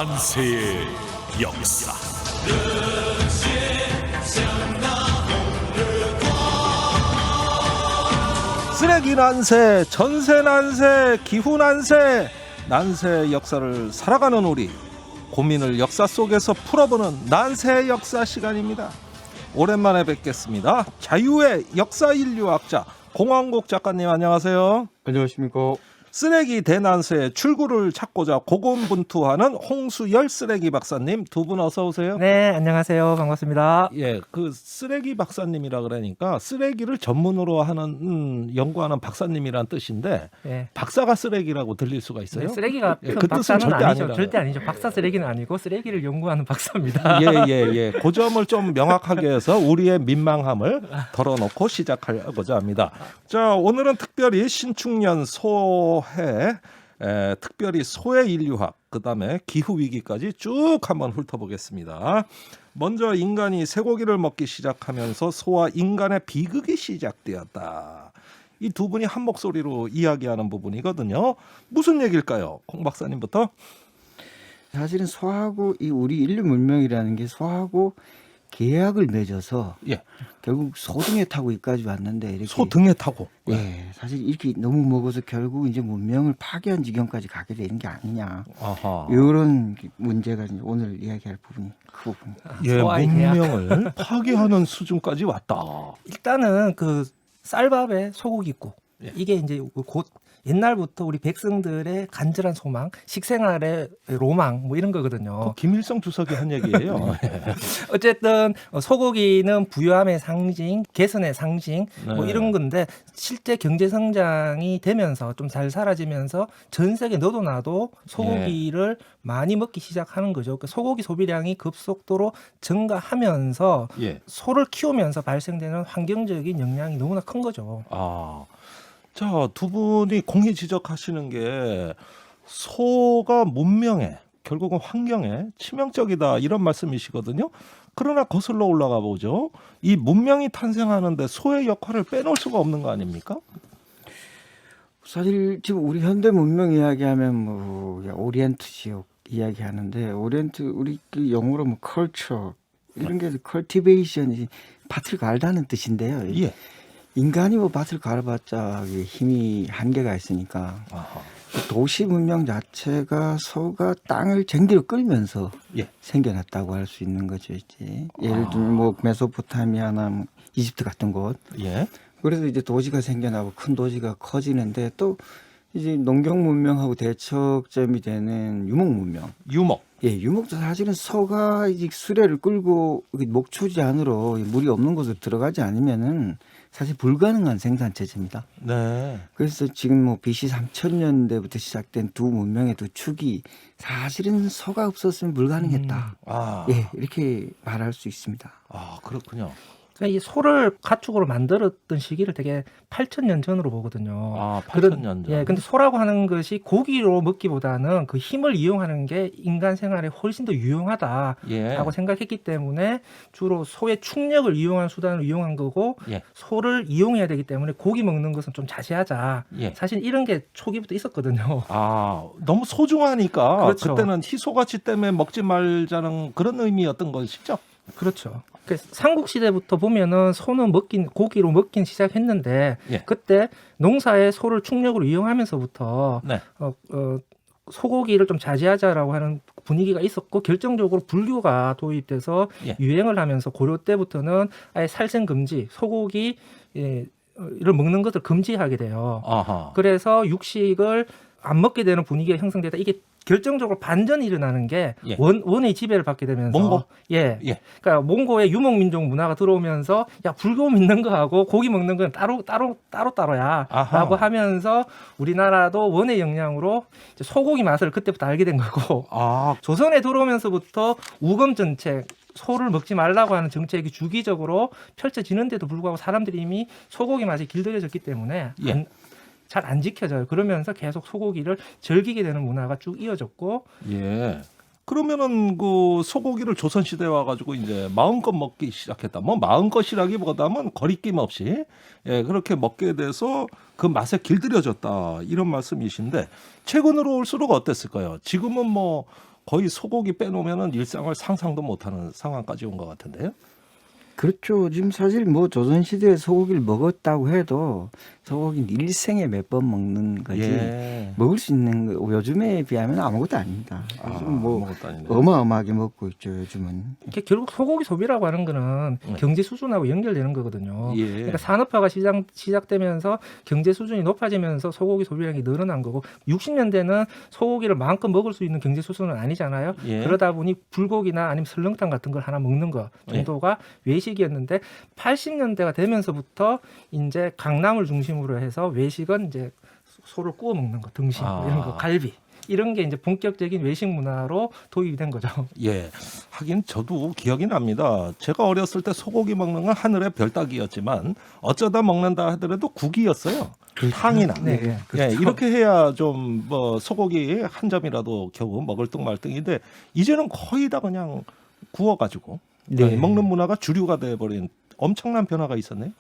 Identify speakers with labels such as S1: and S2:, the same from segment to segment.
S1: 난세의 역사.
S2: 쓰레기 난세, 전세 난세, 기후 난세, 난세의 역사를 살아가는 우리, 고민을 역사 속에서 풀어보는 난세의 역사 시간입니다. 오랜만에 뵙겠습니다. 자유의 역사 인류학자 공항국 작가님 안녕하세요.
S3: 안녕하십니까.
S2: 쓰레기 대난세의 출구를 찾고자 고군분투하는 홍수열 쓰레기 박사님 두 분 어서 오세요.
S4: 네, 안녕하세요. 반갑습니다.
S2: 예, 그 쓰레기 박사님이라 그러니까 쓰레기를 전문으로 하는 연구하는 박사님이란 뜻인데
S4: 네.
S2: 박사가 쓰레기라고 들릴 수가 있어요?
S4: 네, 쓰레기가
S2: 예, 그 뜻은
S4: 박사는
S2: 절대
S4: 아니죠.
S2: 아니라.
S4: 절대 아니죠. 박사 쓰레기는 아니고 쓰레기를 연구하는 박사입니다.
S2: 예. 그 점을 좀 명확하게 해서 우리의 민망함을 덜어놓고 시작하고자 합니다. 자, 오늘은 특별히 신축년 소해, 특별히 소해 인류학, 그다음에 기후 위기까지 쭉 한번 훑어보겠습니다. 먼저 인간이 쇠고기를 먹기 시작하면서 소와 인간의 비극이 시작되었다. 이 두 분이 한 목소리로 이야기하는 부분이거든요. 무슨 얘기일까요? 콩 박사님부터.
S3: 사실은 소하고 이 우리 인류 문명이라는 게 소하고 계약을 맺어서
S2: 예,
S3: 결국 소 등에 타고 여기까지 왔는데 이렇게
S2: 소 등에 타고.
S3: 예, 사실 이렇게 너무 먹어서 결국 이제 문명을 파괴한 지경까지 가게 되는 게 아니냐.
S2: 아하.
S3: 이런 문제가 이제 오늘 이야기할 부분이 그 부분입니다.
S2: 예,
S4: 소와의 계약.
S2: 문명을 파괴하는 수준까지 왔다.
S4: 일단은 그 쌀밥에 소고기국
S2: 예.
S4: 이게 이제 곧 옛날부터 우리 백성들의 간절한 소망, 식생활의 로망 뭐 이런 거거든요.
S2: 김일성 주석이 한 얘기예요.
S4: 어쨌든 소고기는 부유함의 상징, 개선의 상징 뭐
S2: 네.
S4: 이런 건데 실제 경제 성장이 되면서 좀 잘 사라지면서 전 세계 너도 나도 소고기를 많이 먹기 시작하는 거죠. 그러니까 소고기 소비량이 급속도로 증가하면서
S2: 예.
S4: 소를 키우면서 발생되는 환경적인 영향이 너무나 큰 거죠.
S2: 아, 자, 두 분이 공히 지적하시는 게 소가 문명에, 결국은 환경에 치명적이다 이런 말씀이시거든요. 그러나 거슬러 올라가 보죠. 이 문명이 탄생하는데 소의 역할을 빼놓을 수가 없는 거 아닙니까?
S3: 사실 지금 우리 현대 문명 이야기하면 뭐 오리엔트 지역 이야기하는데 오리엔트 우리 그 영어로 뭐 컬처 이런 게 컬티베이션이 밭을 갈다는 뜻인데요.
S2: 예.
S3: 인간이 뭐 밭을 갈아봤자 이게 힘이 한계가 있으니까
S2: 아하.
S3: 도시 문명 자체가 소가 땅을 쟁기로 끌면서
S2: 예.
S3: 생겨났다고 할 수 있는 거죠. 이제 예를 들면 뭐 메소포타미아나 뭐 이집트 같은 곳.
S2: 예.
S3: 그래서 이제 도시가 생겨나고 큰 도시가 커지는데 또 이제 농경 문명하고 대척점이 되는 유목 문명.
S2: 유목.
S3: 예, 유목도 사실은 소가 이제 수레를 끌고 목초지 안으로 물이 없는 곳으로 들어가지 않으면은 사실 불가능한 생산 체제입니다.
S2: 네.
S3: 그래서 지금 뭐 BC 3000년대부터 시작된 두 문명의 두 축이 사실은 소가 없었으면 불가능했다.
S2: 아.
S3: 예, 이렇게 말할 수 있습니다.
S2: 아, 그렇군요.
S4: 그러니까 이 소를 가축으로 만들었던 시기를 되게 8,000년 전으로 보거든요.
S2: 아,
S4: 그런-
S2: 8,000년 전.
S4: 예, 근데 소라고 하는 것이 고기로 먹기보다는 그 힘을 이용하는 게 인간 생활에 훨씬 더 유용하다라고
S2: 예.
S4: 생각했기 때문에 주로 소의 충력을 이용한 수단을 이용한 거고
S2: 예.
S4: 소를 이용해야 되기 때문에 고기 먹는 것은 좀 자제하자.
S2: 예.
S4: 사실 이런 게 초기부터 있었거든요.
S2: 아, 너무 소중하니까
S4: 그렇죠.
S2: 그때는 희소가치 때문에 먹지 말자는 그런 의미였던 것이죠.
S4: 그렇죠. 그 삼국시대부터 보면은 소는 고기로 먹긴 시작했는데
S2: 예.
S4: 그때 농사에 소를 충력으로 이용하면서부터
S2: 네.
S4: 소고기를 좀 자제하자라고 하는 분위기가 있었고 결정적으로 불교가 도입돼서
S2: 예.
S4: 유행을 하면서 고려 때부터는 아예 살생 금지, 소고기 를 먹는 것을 금지하게 돼요.
S2: 아하.
S4: 그래서 육식을 안 먹게 되는 분위기가 형성되다. 이게 결정적으로 반전이 일어나는 게
S2: 예.
S4: 원의 지배를 받게 되면서
S2: 몽고?
S4: 예.
S2: 예.
S4: 그러니까 몽고의 유목민족 문화가 들어오면서 야 불교 믿는 거하고 고기 먹는 건 따로야라고
S2: 아하.
S4: 하면서 우리나라도 원의 영향으로 이제 소고기 맛을 그때부터 알게 된 거고
S2: 아,
S4: 조선에 들어오면서부터 우금 정책 소를 먹지 말라고 하는 정책이 주기적으로 펼쳐지는데도 불구하고 사람들이 이미 소고기 맛이 길들여졌기 때문에
S2: 예.
S4: 잘 안 지켜져요. 그러면서 계속 소고기를 즐기게 되는 문화가 쭉 이어졌고
S2: 예. 그러면은 그 소고기를 조선 시대에 와가지고 이제 마음껏 먹기 시작했다. 뭐 마음껏이라기보다는 거리낌 없이 예, 그렇게 먹게 돼서 그 맛에 길들여졌다 이런 말씀이신데 최근으로 올수록 어땠을까요? 지금은 뭐 거의 소고기 빼놓으면은 일상을 상상도 못하는 상황까지 온 것 같은데요.
S3: 그렇죠. 지금 사실 뭐 조선시대에 소고기를 먹었다고 해도 소고기는 일생에 몇 번 먹는 거지.
S2: 예.
S3: 먹을 수 있는 거 요즘에 비하면 아무것도 아닙니다. 요즘 뭐
S2: 아무것도 아니네.
S3: 어마어마하게 먹고 있죠. 요즘은.
S4: 이게 결국 소고기 소비라고 하는 거는 경제 수준하고 연결되는 거거든요.
S2: 예.
S4: 그러니까 산업화가 시작되면서 경제 수준이 높아지면서 소고기 소비량이 늘어난 거고 60년대는 소고기를 마음껏 먹을 수 있는 경제 수준은 아니잖아요.
S2: 예.
S4: 그러다 보니 불고기나 아니면 설렁탕 같은 걸 하나 먹는 거 정도가 외식이었는데 80년대가 되면서부터 이제 강남을 중심으로 해서 외식은 이제 소를 구워 먹는 거, 등심 이런 거, 갈비 이런 게 이제 본격적인 외식 문화로 도입이 된 거죠.
S2: 예, 하긴 저도 기억이 납니다. 제가 어렸을 때 소고기 먹는 건 하늘의 별 따기였지만 어쩌다 먹는다 하더라도 국이었어요. 탕이나.
S4: 네,
S2: 예, 이렇게 해야 좀 뭐 소고기 한 점이라도 겨우 먹을 뚱말뚱인데 이제는 거의 다 그냥 구워가지고
S3: 네.
S2: 먹는 문화가 주류가 돼버린 엄청난 변화가 있었네요.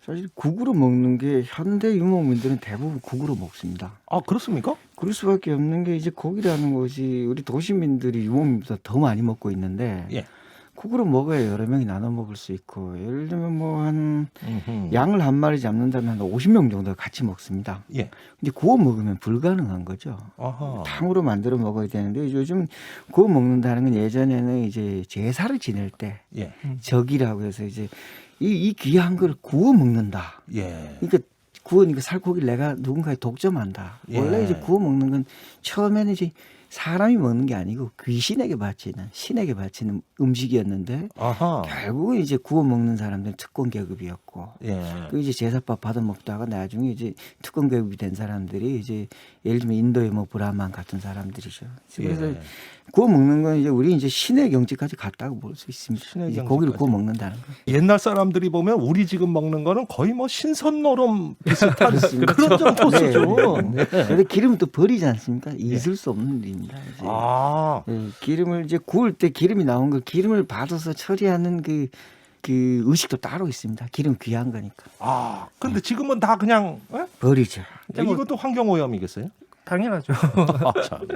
S3: 사실 국으로 먹는 게 현대 유목민들은 대부분 국으로 먹습니다.
S2: 아 그렇습니까?
S3: 그럴 수밖에 없는 게 이제 고기라는 것이 우리 도시민들이 유목민보다 더 많이 먹고 있는데
S2: 예.
S3: 국으로 먹어야 여러 명이 나눠 먹을 수 있고 예를 들면 뭐 한
S2: 음흠.
S3: 양을 한 마리 잡는다면 한 50명 정도 같이 먹습니다.
S2: 예.
S3: 근데 구워 먹으면 불가능한 거죠.
S2: 아하.
S3: 탕으로 만들어 먹어야 되는데 요즘 구워 먹는다는 건 예전에는 이제 제사를 지낼 때
S2: 예.
S3: 적이라고 해서 이제 이 귀한 걸 구워 먹는다.
S2: 예.
S3: 그러니까 구우니까 살코기를 내가 누군가에 독점한다.
S2: 예.
S3: 원래 이제 구워 먹는 건 처음에는 이제 사람이 먹는 게 아니고 귀신에게 바치는 신에게 바치는 음식이었는데
S2: 아하.
S3: 결국은 이제 구워 먹는 사람들은 특권 계급이었고
S2: 예.
S3: 그 이제 제사밥 받아 먹다가 나중에 이제 특권 계급이 된 사람들이 이제 예를 들면 인도의 뭐 브라만 같은 사람들이죠. 그래서
S2: 예.
S3: 구워 먹는 건 이제 우리 이제 신의 경지까지 갔다고 볼 수 있습니다.
S2: 신의
S3: 이제
S2: 경지까지.
S3: 고기를 구워 먹는다는 거.
S2: 옛날 사람들이 보면 우리 지금 먹는 거는 거의 뭐 신선노름 비슷한
S3: 그렇습니다.
S2: 그런 정도 수준.
S3: 네. 그런데 기름은 또 버리지 않습니까? 있을 수 없는 일입니다. 이제.
S2: 아,
S3: 예, 기름을 이제 구울 때 기름이 나온 걸 기름을 받아서 처리하는 그 의식도 따로 있습니다. 기름 귀한 거니까.
S2: 아, 근데 지금은 다 그냥
S3: 버리죠.
S2: 이것도 환경 오염이겠어요?
S4: 당연하죠.
S2: 아, 참.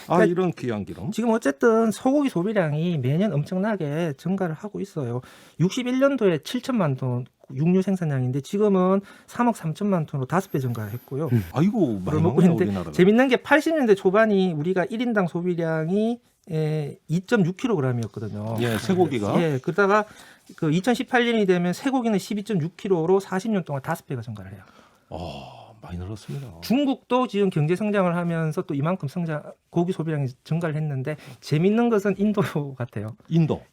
S4: 그러니까
S2: 이런 귀한 기름.
S4: 지금 어쨌든 소고기 소비량이 매년 엄청나게 증가를 하고 있어요. 61년도에 7천만 톤 육류 생산량인데 지금은 3억 3천만 톤으로 5배 증가를 했고요.
S2: 아이고 많이
S4: 먹고
S2: 먹네
S4: 있는데
S2: 우리나라.
S4: 재밌는 게 80년대 초반이 우리가 1인당 소비량이 2.6kg이었거든요.
S2: 예, 쇠고기가.
S4: 예, 그러다가 그 2018년이 되면 쇠고기는 12.6kg로 40년 동안 5배가 증가를 해요.
S2: 많이 늘었습니다.
S4: 중국도 지금 경제 성장을 하면서 또 이만큼 고기 소비량이 증가를 했는데 재밌는 것은 인도 같아요.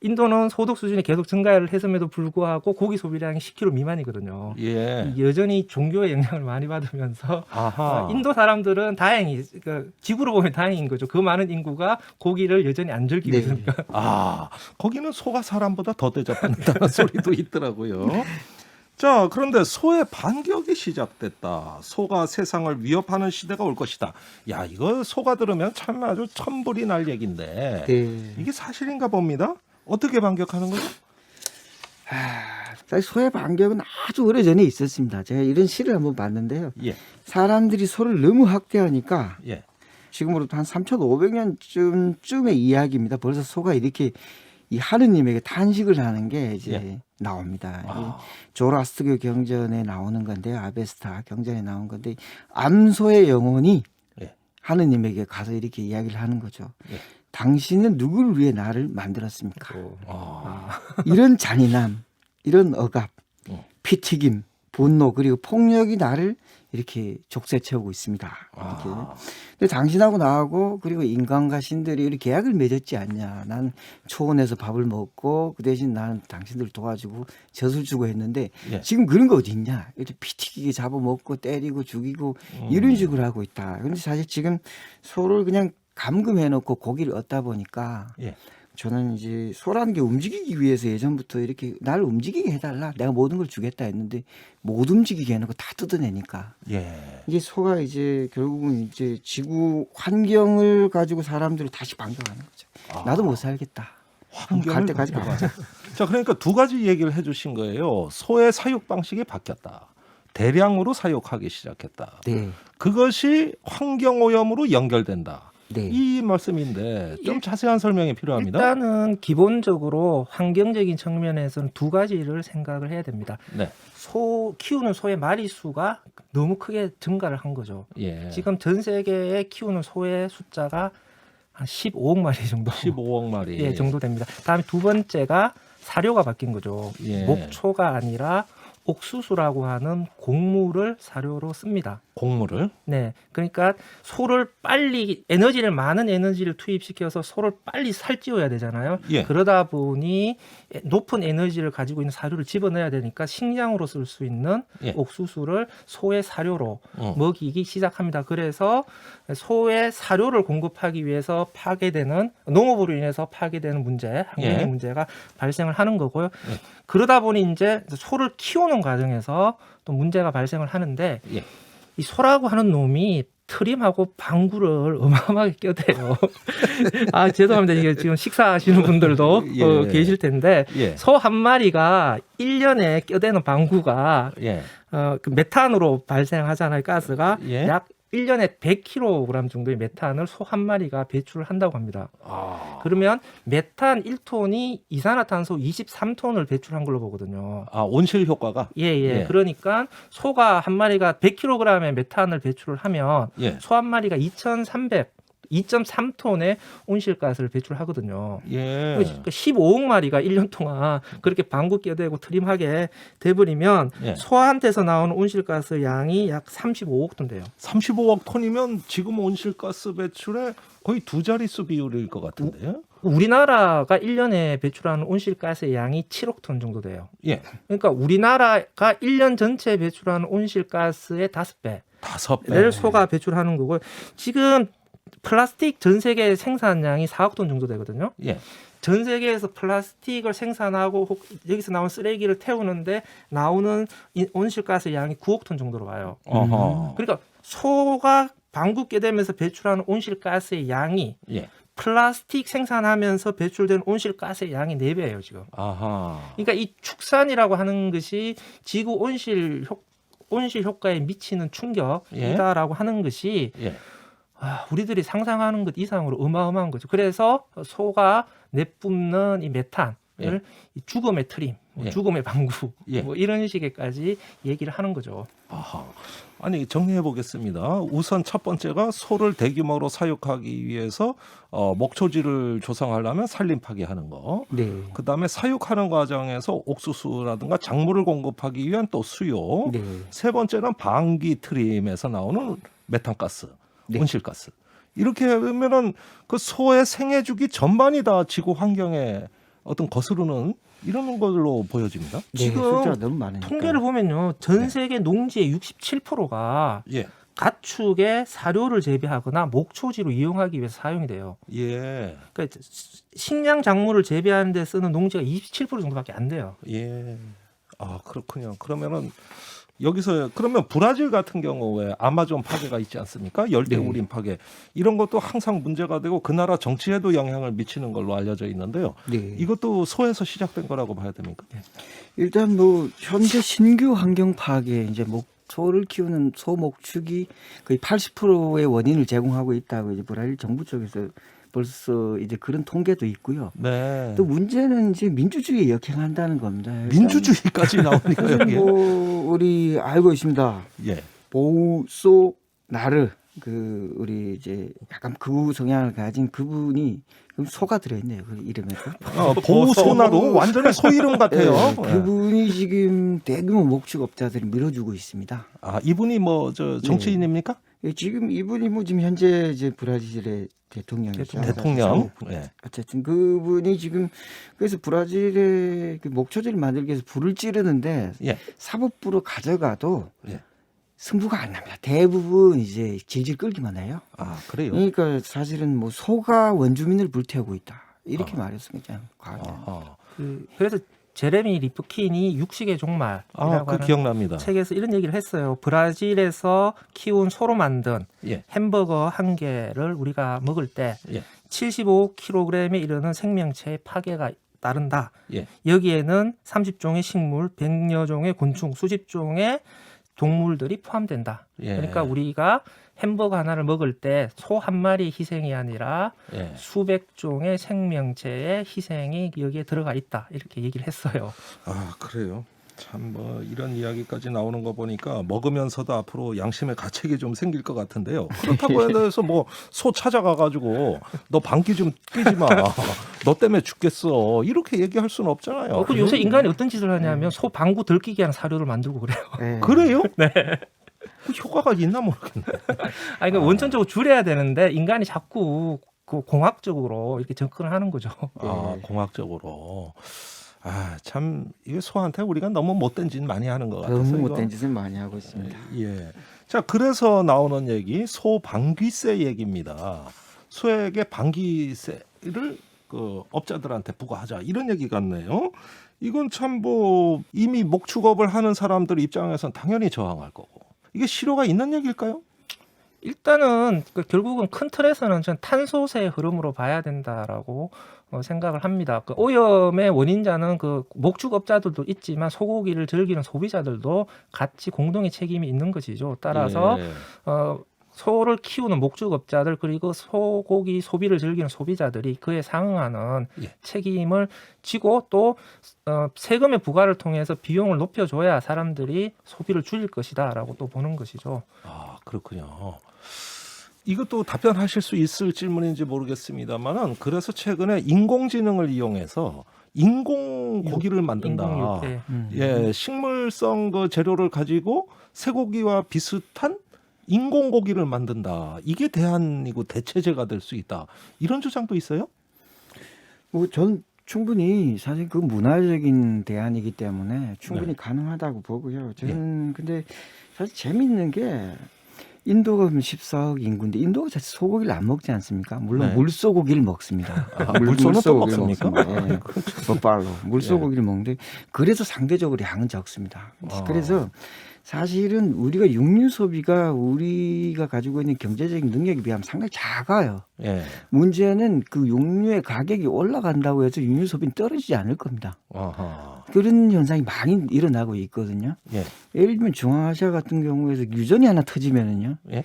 S4: 인도는 소득 수준이 계속 증가를 했음에도 불구하고 고기 소비량이 10kg 미만이거든요.
S2: 예.
S4: 여전히 종교의 영향을 많이 받으면서
S2: 아하.
S4: 인도 사람들은 다행히 그러니까 지구로 보면 다행인 거죠. 그 많은 인구가 고기를 여전히 안 즐기고
S3: 네.
S4: 있으니까.
S2: 거기는 소가 사람보다 더 대접받는다는 소리도 있더라고요. 자, 그런데 소의 반격이 시작됐다. 소가 세상을 위협하는 시대가 올 것이다. 야, 이거 소가 들으면 참 아주 천불이 날 얘기인데
S3: 네.
S2: 이게 사실인가 봅니다. 어떻게 반격하는 거죠?
S3: 사실 소의 반격은 아주 오래전에 있었습니다. 제가 이런 시를 한번 봤는데요.
S2: 예,
S3: 사람들이 소를 너무 학대하니까
S2: 예,
S3: 지금으로부터 한 3,500년쯤의 이야기입니다. 벌써 소가 이렇게 이 하느님에게 탄식을 하는 게 이제
S2: 예.
S3: 나옵니다.
S2: 아.
S3: 이 조라스트교 경전에 나오는 건데요. 아베스타 경전에 나온 건데 암소의 영혼이
S2: 예.
S3: 하느님에게 가서 이렇게 이야기를 하는 거죠.
S2: 예.
S3: 당신은 누구를 위해 나를 만들었습니까?
S2: 아,
S3: 이런 잔인함, 이런 억압, 피튀김, 분노 그리고 폭력이 나를 이렇게 족쇄채우고 있습니다. 이렇게. 근데 당신하고 나하고 그리고 인간과 신들이 이렇게 계약을 맺었지 않냐. 난 초원에서 밥을 먹고 그 대신 나는 당신들 도와주고 젖을 주고 했는데
S2: 예.
S3: 지금 그런 거 어디 있냐. 이렇게 피튀기게 잡아먹고 때리고 죽이고 이런 식으로 하고 있다. 그런데 사실 지금 소를 그냥 감금해놓고 고기를 얻다 보니까
S2: 예.
S3: 저는 이제 소라는 게 움직이기 위해서 예전부터 이렇게 날 움직이게 해달라. 내가 모든 걸 주겠다 했는데 못 움직이게 해놓고 다 뜯어내니까.
S2: 예.
S3: 이게 소가 이제 결국은 이제 지구 환경을 가지고 사람들을 다시 반격하는 거죠. 나도 못 살겠다. 갈 때까지 가.
S2: 자, 그러니까 두 가지 얘기를 해주신 거예요. 소의 사육 방식이 바뀌었다. 대량으로 사육하기 시작했다.
S3: 네.
S2: 그것이 환경 오염으로 연결된다.
S3: 네.
S2: 이 말씀인데 좀 자세한 설명이 필요합니다.
S4: 일단은 기본적으로 환경적인 측면에서는 두 가지를 생각을 해야 됩니다.
S2: 네.
S4: 키우는 소의 마리수가 너무 크게 증가를 한 거죠.
S2: 예.
S4: 지금 전 세계에 키우는 소의 숫자가 한 15억 마리 정도.
S2: 15억 마리.
S4: 예, 정도 됩니다. 다음에 두 번째가 사료가 바뀐 거죠.
S2: 예.
S4: 목초가 아니라 옥수수라고 하는 곡물을 사료로 씁니다.
S2: 곡물을.
S4: 네, 그러니까 소를 빨리 많은 에너지를 투입시켜서 소를 빨리 살찌워야 되잖아요.
S2: 예.
S4: 그러다 보니 높은 에너지를 가지고 있는 사료를 집어넣어야 되니까 식량으로 쓸 수 있는
S2: 예.
S4: 옥수수를 소의 사료로 먹이기 시작합니다. 그래서 소의 사료를 공급하기 위해서 농업으로 인해서 파괴되는 문제, 환경의
S2: 예.
S4: 문제가 발생을 하는 거고요. 그러다 보니 이제 소를 키우는 과정에서 또 문제가 발생을 하는데
S2: 예.
S4: 이 소라고 하는 놈이 트림하고 방구를 어마어마하게 껴대요. 아, 죄송합니다. 이게 지금 식사하시는 분들도
S2: 예.
S4: 계실 텐데
S2: 예.
S4: 소 한 마리가 1년에 껴대는 방구가
S2: 예.
S4: 그 메탄으로 발생하잖아요. 가스가
S2: 예.
S4: 약 1년에 100kg 정도의 메탄을 소 한 마리가 배출을 한다고 합니다.
S2: 아.
S4: 그러면 메탄 1톤이 이산화탄소 23톤을 배출한 걸로 보거든요.
S2: 아, 온실 효과가.
S4: 예.
S2: 예.
S4: 그러니까 소가 한 마리가 100kg의 메탄을 배출을 하면
S2: 예.
S4: 소 한 마리가 2.3톤의 온실가스를 배출하거든요.
S2: 예.
S4: 그러니까 15억 마리가 1년 동안 그렇게 방구 껴대고 트림하게 돼버리면
S2: 예.
S4: 소한테서 나오는 온실가스 양이 약 35억 톤 돼요.
S2: 35억 톤이면 지금 온실가스 배출의 거의 두 자릿수 비율일 것 같은데요.
S4: 우리나라가 1년에 배출하는 온실가스의 양이 7억 톤 정도 돼요.
S2: 예.
S4: 그러니까 우리나라가 1년 전체에 배출하는 온실가스의 5배.
S2: 5배.
S4: 를 소가 배출하는 거고 지금 플라스틱 전 세계 생산량이 4억 톤 정도 되거든요.
S2: 예.
S4: 전 세계에서 플라스틱을 생산하고 여기서 나온 쓰레기를 태우는데 나오는 온실가스 양이 9억 톤 정도로 와요.
S2: 어허.
S4: 그러니까 소가 방구 껴대면서 배출하는 온실가스의 양이
S2: 예.
S4: 플라스틱 생산하면서 배출된 온실가스의 양이 4배예요, 지금.
S2: 아하.
S4: 그러니까 이 축산이라고 하는 것이 지구 온실 효과에 미치는 충격이다라고 하는 것이
S2: 예.
S4: 우리들이 상상하는 것 이상으로 어마어마한 거죠. 그래서 소가 내뿜는 이 메탄을 이 죽음의 트림,
S2: 예.
S4: 죽음의 방구
S2: 예.
S4: 뭐 이런 식의까지 얘기를 하는 거죠.
S2: 아하. 아니 정리해 보겠습니다. 우선 첫 번째가 소를 대규모로 사육하기 위해서 목초지를 조성하려면 산림 파괴하는 거.
S3: 네.
S2: 그다음에 사육하는 과정에서 옥수수라든가 작물을 공급하기 위한 또 수요.
S3: 네.
S2: 세 번째는 방귀 트림에서 나오는 메탄가스,
S3: 네.
S2: 온실가스. 이렇게 하면은 그 소의 생애 주기 전반이 다 지구 환경에 어떤 거스르는 이런 걸로 보여집니다.
S3: 네,
S4: 지금
S3: 숫자가 너무 많으니까.
S4: 통계를 보면요, 전 세계 농지의 67%가
S2: 예.
S4: 가축의 사료를 재배하거나 목초지로 이용하기 위해서 사용이 돼요.
S2: 예.
S4: 그러니까 식량 작물을 재배하는 데 쓰는 농지가 27% 정도밖에 안 돼요.
S2: 예. 아, 그렇군요. 그러면은 여기서 그러면 브라질 같은 경우에 아마존 파괴가 있지 않습니까? 열대우림 파괴. 이런 것도 항상 문제가 되고 그 나라 정치에도 영향을 미치는 걸로 알려져 있는데요.
S3: 네.
S2: 이것도 소에서 시작된 거라고 봐야 됩니까?
S3: 일단 뭐 현재 신규 환경 파괴 이제 소를 키우는 소 목축이 거의 80%의 원인을 제공하고 있다고 이제 브라질 정부 쪽에서 벌써 이제 그런 통계도 있고요.
S2: 네.
S3: 또 문제는 이제 민주주의에 역행한다는 겁니다.
S2: 민주주의까지 나오니까
S3: 사실
S2: 여기.
S3: 뭐 우리 알고 있습니다.
S2: 예.
S3: 보우소 나르 그 우리 이제 약간 극우 성향을 가진 그분이 그럼 소가 들어있네요. 그 이름에서.
S2: 보소나도 완전히 소 이름 같아요.
S3: 네, 그분이 지금 대규모 목축업자들을 밀어주고 있습니다.
S2: 아, 이분이 뭐 저 정치인입니까?
S3: 예, 지금 이분이 뭐 지금 현재 이제 브라질의 대통령이죠.
S2: 대통령. 예.
S3: 어쨌든 그분이 지금 그래서 브라질의 그 목초지를 만들기 위해서 불을 찌르는데
S2: 예.
S3: 사법부로 가져가도
S2: 예.
S3: 승부가 안 납니다. 대부분 이제 질질 끌기만 해요.
S2: 아, 그래요.
S3: 그러니까 사실은 뭐 소가 원주민을 불태우고 있다 이렇게 말했습니다.
S2: 아,
S4: 그래서 제레미 리프킨이 육식의 종말이라고
S2: 그
S4: 하는
S2: 기억납니다.
S4: 책에서 이런 얘기를 했어요. 브라질에서 키운 소로 만든
S2: 예.
S4: 햄버거 한 개를 우리가 먹을 때
S2: 예.
S4: 75kg에 이르는 생명체의 파괴가 따른다.
S2: 예.
S4: 여기에는 30종의 식물, 100여 종의 곤충, 수십 종의 동물들이 포함된다.
S2: 예.
S4: 그러니까 우리가 햄버거 하나를 먹을 때 소 한 마리의 희생이 아니라
S2: 예.
S4: 수백 종의 생명체의 희생이 여기에 들어가 있다. 이렇게 얘기를 했어요.
S2: 아 그래요. 참 뭐 이런 이야기까지 나오는 거 보니까 먹으면서도 앞으로 양심의 가책이 좀 생길 것 같은데요. 그렇다고 해서 뭐 소 찾아가 가지고 너 방귀 좀 뀌지 마. 너 때문에 죽겠어. 이렇게 얘기할 수는 없잖아요.
S4: 그리고 요새 인간이 어떤 짓을 하냐면 소 방구 들키게 하는 사료를 만들고 그래요.
S3: 네.
S2: 그래요? 네. 그 효과가 있나 모르겠네.
S4: 아니, 그러니까 원천적으로 줄여야 되는데 인간이 자꾸 그 공학적으로 이렇게 접근을 하는 거죠.
S2: 아 공학적으로. 아 참 이게 소한테 우리가 너무 못된 짓 많이 하는 것 같아서
S3: 너무
S2: 이거.
S3: 못된 짓을 많이 하고 있습니다.
S2: 예. 자 그래서 나오는 얘기 소 방귀세 얘기입니다. 소에게 방귀세를 그 업자들한테 부과하자 이런 얘기 같네요. 이건 참 뭐 이미 목축업을 하는 사람들 입장에서는 당연히 저항할 거고 이게 실효가 있는 얘기일까요?
S4: 일단은 결국은 큰 틀에서는 전 탄소세의 흐름으로 봐야 된다라고 생각을 합니다. 그 오염의 원인자는 그 목축업자들도 있지만 소고기를 즐기는 소비자들도 같이 공동의 책임이 있는 것이죠. 따라서
S2: 예.
S4: 소를 키우는 목축업자들 그리고 소고기 소비를 즐기는 소비자들이 그에 상응하는
S2: 예.
S4: 책임을 지고 또 세금의 부과를 통해서 비용을 높여줘야 사람들이 소비를 줄일 것이다라고 또 보는 것이죠.
S2: 아 그렇군요. 이것도 답변하실 수 있을 질문인지 모르겠습니다만은 그래서 최근에 인공지능을 이용해서 인공 고기를 만든다.
S4: 인공육회.
S2: 예, 식물성 그 재료를 가지고 쇠고기와 비슷한 인공 고기를 만든다. 이게 대안이고 대체제가 될 수 있다. 이런 주장도 있어요?
S3: 뭐 전 충분히 사실 그 문화적인 대안이기 때문에 충분히 가능하다고 보고요. 저는 근데 사실 재밌는 게 인도가 14억 인구인데 인도가 자체 소고기를 안 먹지 않습니까? 물론
S2: 네.
S3: 물소고기를 먹습니다.
S2: 물소는 또
S3: 물소고기를
S2: 먹습니까?
S3: 먹습니다. 예. 버팔로 물소고기를 먹는데 그래서 상대적으로 양은 적습니다. 그래서 사실은 우리가 육류 소비가 우리가 가지고 있는 경제적인 능력에 비하면 상당히 작아요.
S2: 예.
S3: 문제는 그 육류의 가격이 올라간다고 해서 육류 소비는 떨어지지 않을 겁니다.
S2: 아하.
S3: 그런 현상이 많이 일어나고 있거든요.
S2: 예.
S3: 예를 들면 중앙아시아 같은 경우에서 유전이 하나 터지면은요,
S2: 예.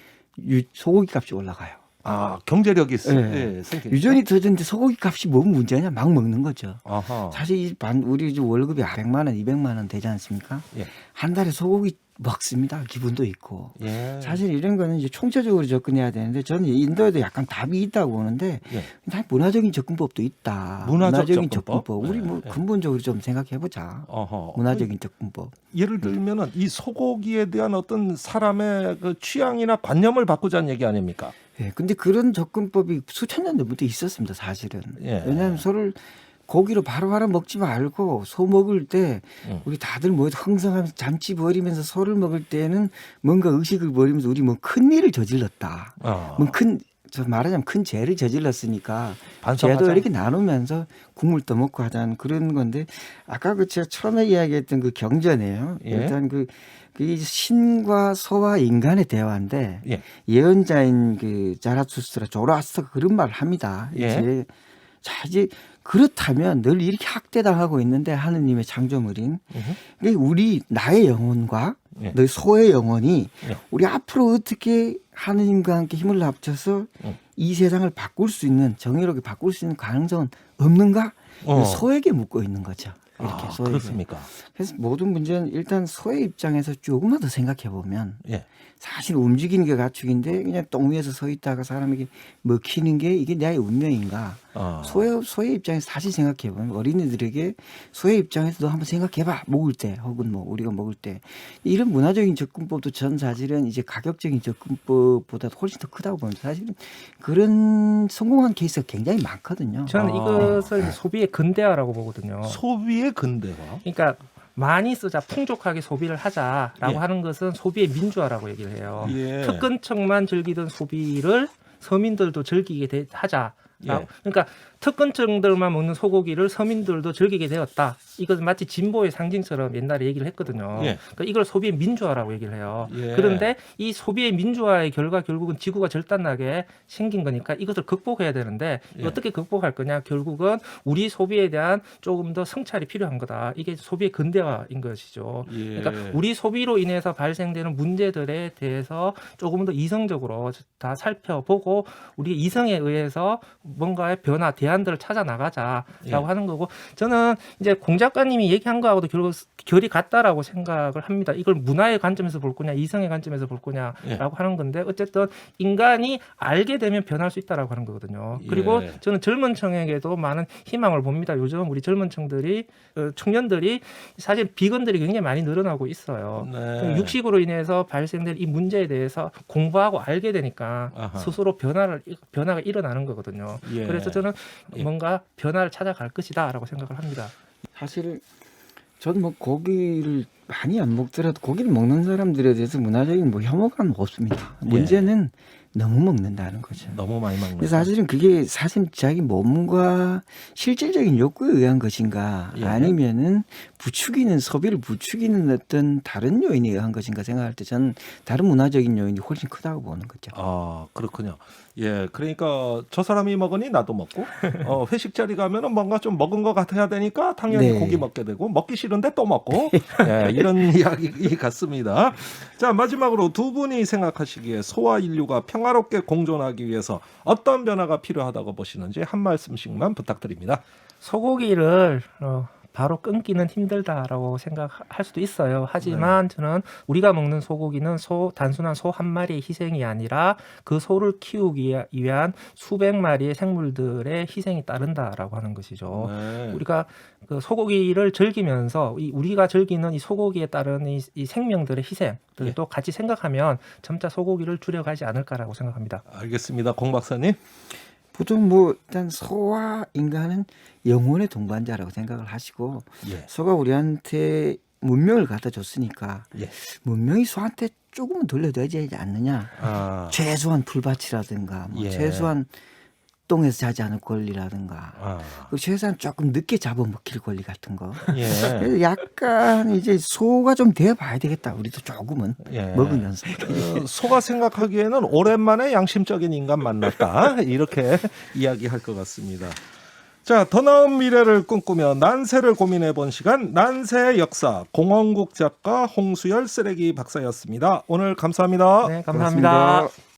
S3: 소고기 값이 올라가요.
S2: 아 경제력이
S3: 네.
S2: 생기니까.
S3: 유전이 터졌는데 소고기 값이 뭔 문제냐? 막 먹는 거죠.
S2: 아하.
S3: 사실 우리 이제 월급이 100만 원, 200만 원 되지 않습니까?
S2: 예.
S3: 한 달에 소고기 먹습니다. 기분도 있고.
S2: 예.
S3: 사실 이런 거는 이제 총체적으로 접근해야 되는데 저는 인도에도 약간 답이 있다고 보는데
S2: 예.
S3: 다 문화적인 접근법도 있다.
S2: 문화적인
S3: 접근법.
S2: 접근법?
S3: 우리 뭐
S2: 네.
S3: 근본적으로 좀 생각해 보자.
S2: 어허.
S3: 문화적인 접근법.
S2: 예를 들면은 이 소고기에 대한 어떤 사람의 그 취향이나 관념을 바꾸자는 얘기 아닙니까?
S3: 예. 근데 그런 접근법이 수천 년 전부터 있었습니다. 사실은.
S2: 예.
S3: 왜냐하면 소를 고기로 바로바로 먹지 말고 소 먹을 때 우리 다들 뭐 흥성하면서 잔치 벌이면서 소를 먹을 때는 뭔가 의식을 벌이면서 우리 뭐 큰 일을 저질렀다. 뭐 저 말하자면 큰 죄를 저질렀으니까
S2: 반성하자.
S3: 죄도 이렇게 나누면서 국물 떠먹고 하자는 그런 건데 아까 그 제가 처음에 이야기했던 그 경전이에요.
S2: 예.
S3: 일단 그 신과 소와 인간의 대화인데
S2: 예.
S3: 예언자인 그 자라투스트라 조로아스터가 그런 말을 합니다.
S2: 예.
S3: 자 이제 그렇다면 늘 이렇게 학대당하고 있는데 하느님의 창조물인 우리 나의 영혼과
S2: 예.
S3: 너희 소의 영혼이
S2: 예.
S3: 우리 앞으로 어떻게 하느님과 함께 힘을 합쳐서 이 세상을 바꿀 수 있는 정의롭게 바꿀 수 있는 가능성은 없는가? 소에게 묻고 있는 거죠. 이렇게 소에게.
S2: 그렇습니까?
S3: 그래서 모든 문제는 일단 소의 입장에서 조금만 더 생각해 보면
S2: 예.
S3: 사실 움직이는 게 가축인데 그냥 똥 위에서 서 있다가 사람에게 먹히는 게 이게 나의 운명인가? 소의 입장에서 다시 생각해 보면 어린이들에게 소의 입장에서 너 한번 생각해 봐. 먹을 때 혹은 뭐 우리가 먹을 때 이런 문화적인 접근법도 전 사실은 이제 가격적인 접근법보다 훨씬 더 크다고 봅니다. 사실은 그런 성공한 케이스가 굉장히 많거든요.
S4: 저는 이것을 소비의 근대화라고 보거든요.
S2: 소비의 근대화.
S4: 그러니까 많이 쓰자 풍족하게 소비를 하자라고
S2: 예.
S4: 하는 것은 소비의 민주화라고 얘기를 해요.
S2: 예.
S4: 특근층만 즐기던 소비를 서민들도 즐기게 하자.
S2: 예.
S4: 그러니까 특권층들만 먹는 소고기를 서민들도 즐기게 되었다. 이것은 마치 진보의 상징처럼 옛날에 얘기를 했거든요.
S2: 예.
S4: 그러니까 이걸 소비의 민주화라고 얘기를 해요.
S2: 예.
S4: 그런데 이 소비의 민주화의 결과 결국은 지구가 절단나게 생긴 거니까 이것을 극복해야 되는데
S2: 예.
S4: 어떻게 극복할 거냐? 결국은 우리 소비에 대한 조금 더 성찰이 필요한 거다. 이게 소비의 근대화인 것이죠.
S2: 예.
S4: 그러니까 우리 소비로 인해서 발생되는 문제들에 대해서 조금 더 이성적으로 다 살펴보고 우리 이성에 의해서 뭔가의 변화, 대안들을 찾아 나가자라고
S2: 예.
S4: 하는 거고 저는 이제 공 작가님이 얘기한 거하고도 결국 결이 같다라고 생각을 합니다. 이걸 문화의 관점에서 볼 거냐, 이성의 관점에서 볼 거냐라고
S2: 예.
S4: 하는 건데 어쨌든 인간이 알게 되면 변할 수 있다라고 하는 거거든요. 그리고
S2: 예.
S4: 저는 젊은 층에게도 많은 희망을 봅니다. 요즘 우리 젊은 층들이 청년들이 사실 비건들이 굉장히 많이 늘어나고 있어요.
S2: 네.
S4: 육식으로 인해서 발생된 이 문제에 대해서 공부하고 알게 되니까
S2: 아하.
S4: 스스로 변화가 일어나는 거거든요.
S2: 예.
S4: 그래서 저는
S2: 예.
S4: 뭔가 변화를 찾아갈 것이다라고 생각을 합니다.
S3: 사실 저는 뭐 고기를 많이 안 먹더라도 고기를 먹는 사람들에 대해서 문화적인 뭐 혐오감은 없습니다. 문제는 너무 먹는다는 거죠.
S2: 너무 많이 먹는.
S3: 근데 사실은 그게 사실 자기 몸과 실질적인 욕구에 의한 것인가
S2: 예.
S3: 아니면은 소비를 부추기는 어떤 다른 요인에 의한 것인가 생각할 때 저는 다른 문화적인 요인이 훨씬 크다고 보는 거죠.
S2: 아, 그렇군요. 예, 그러니까 저 사람이 먹으니 나도 먹고, 회식 자리 가면은 뭔가 좀 먹은 것 같아야 되니까 당연히
S3: 네.
S2: 고기 먹게 되고, 먹기 싫은데 또 먹고, 예, 이런 이야기 같습니다. 자, 마지막으로 두 분이 생각하시기에 소와 인류가 평화롭게 공존하기 위해서 어떤 변화가 필요하다고 보시는지 한 말씀씩만 부탁드립니다.
S4: 소고기를 바로 끊기는 힘들다라고 생각할 수도 있어요. 하지만 저는 우리가 먹는 소고기는 단순한 소 한 마리의 희생이 아니라 그 소를 키우기 위한 수백 마리의 생물들의 희생이 따른다라고 하는 것이죠.
S2: 네.
S4: 우리가 그 소고기를 즐기면서 우리가 즐기는 이 소고기에 따른 이 생명들의 희생들도 같이 생각하면 점차 소고기를 줄여가지 않을까라고 생각합니다.
S2: 알겠습니다. 공 박사님.
S3: 보통 뭐 일단 소와 인간은 영혼의 동반자라고 생각을 하시고
S2: 예.
S3: 소가 우리한테 문명을 갖다 줬으니까
S2: 예.
S3: 문명이 소한테 조금은 돌려줘야 되지 않느냐.
S2: 아,
S3: 최소한 풀밭이라든가 뭐
S2: 예.
S3: 최소한 똥에서 자지 않을 권리라든가
S2: 아,
S3: 그리고 최소한 조금 늦게 잡아먹힐 권리 같은 거.
S2: 예.
S3: 그래서 약간 이제 소가 좀 되어봐야 되겠다. 우리도 조금은
S2: 예.
S3: 먹으면서.
S2: 소가 생각하기에는 오랜만에 양심적인 인간 만났다 이렇게 이야기할 것 같습니다. 자, 더 나은 미래를 꿈꾸며 난세를 고민해 본 시간 난세의 역사 공원국 작가 홍수열 쓰레기 박사였습니다. 오늘 감사합니다.
S4: 네, 감사합니다.
S3: 고맙습니다.